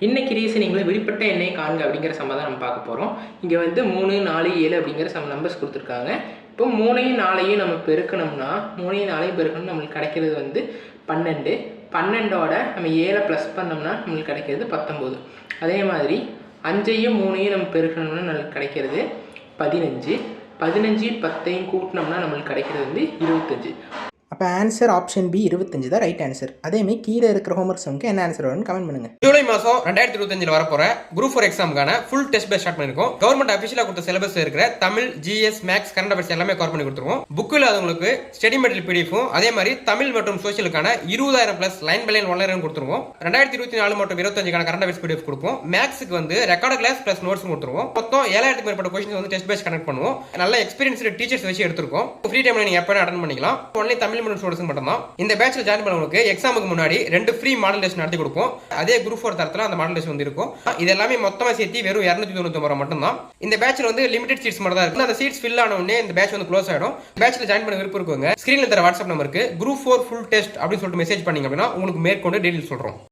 இன்னைக்கு ரீசனிங்கில் வெளிப்பட்ட எண்ணை காண்க அப்படிங்கிற சம்ம தான் நம்ம பார்க்க போகிறோம். இங்கே வந்து 3, 4, 7 அப்படிங்கிற சம் நம்பர்ஸ் கொடுத்துருக்காங்க. இப்போ 3ஐயும் 4ஐயும் நம்ம பெருக்கணும்னா 3ஐயும் 4ஐயும் பெருக்கணும் நம்மளுக்கு கிடைக்கிறது வந்து 12. 12ஓட நம்ம 7 ப்ளஸ் பண்ணோம்னா நம்மளுக்கு கிடைக்கிறது 19. அதே மாதிரி 5ஐயும் 3ஐயும் நம்ம பெருக்கணும்னா நம்மளுக்கு கிடைக்கிறது 15. 15 10ஐயும் கூட்டினோம்னா நம்மளுக்கு கிடைக்கிறது வந்து 25. அப்போ ஆன்சர் ஆப்ஷன் பி 25 தான் ரைட் ஆன்சர். அதேமாதிரி கீழே இருக்கிற ஹோம்ஒர்க் சம்க்கு என்ன ஆன்சர் வரும்னு கமெண்ட் பண்ணுங்க. ஜூலை மாதம் 2025 வரப்போற குரூப் 4 எக்ஸாமுக்கான ஃபுல் டெஸ்ட் பேட்ச் ஸ்டார்ட் பண்ணிருக்கோம். கவர்மெண்ட் அஃபிஷியலாக கொடுத்த சிலபஸ் இருக்கிற Tamil, GS, maths, current affairs எல்லாமே கவர் பண்ணி கொடுத்துருவோம். புக்கில் அதுங்களுக்கு ஸ்டடி மெட்டீரியல் பிடிஎஃபும் அதே மாதிரி தமிழ் மற்றும் சோசியலுக்கான 20,000 plus line by line online கொடுத்துருவோம். 2024 மற்றும் 25 கரண்ட் அஃபேர்ஸ் பிடிஎஃப் கொடுப்போம். மேக்ஸுக்கு வந்து ரெக்கார்ட் கிளாஸ் பிளஸ் நோட்ஸ் கொடுத்துருவோம். மொத்தம் 7,000 மேற்பட்ட கொஸ்டின்ஸ் வந்து டெஸ்ட் பேட்ச் கனெக்ட் பண்ணுவோம். நல்ல எக்ஸ்பீரியன்ஸ்டு டீச்சர்ஸ் வச்சு எடுத்துருக்கோம். ஃப்ரீ டைம்ல நீங்க எப்போ அட்டன் பண்ணிக்கலாம். ஒன்லி தமிழ் மற்றும் ஸ்டூடெண்ட்ஸ் மட்டும் தான். இந்த பேட்ச்ல ஜாயின் பண்ணவங்களுக்கு எக்ஸாமுக்கு முன்னாடி 2 ஃப்ரீ மாடல் டெஸ்ட் நடத்தி கொடுப்போம். அதே குரூப் 4 தரத்துல அந்த மாடல் டெஸ்ட் வந்து இருக்கும். இது எல்லாமே மொத்தமா சேர்த்து வெறும் 299 மட்டும் தான். இந்த பேட்ச்ல வந்து லிமிடெட் சீட்ஸ் மட்டும் தான் இருக்கு. அந்த சீட்ஸ் ஃபில் ஆன உடனே இந்த பேட்ச் வந்து க்ளோஸ் ஆயிடும். பேட்ச்ல ஜாயின் பண்ண விருப்பம் இருக்குங்க. ஸ்கிரீன்ல தர வாட்ஸ்அப் நம்பருக்கு குரூப் 4 ஃபுல் டெஸ்ட் அப்படின்னு சொல்லிட்டு மெசேஜ் பண்ணீங்க அப்படின்னா உங்களுக்கு மேற்கொண்டு டீடைல்ஸ் சொல்றோம்.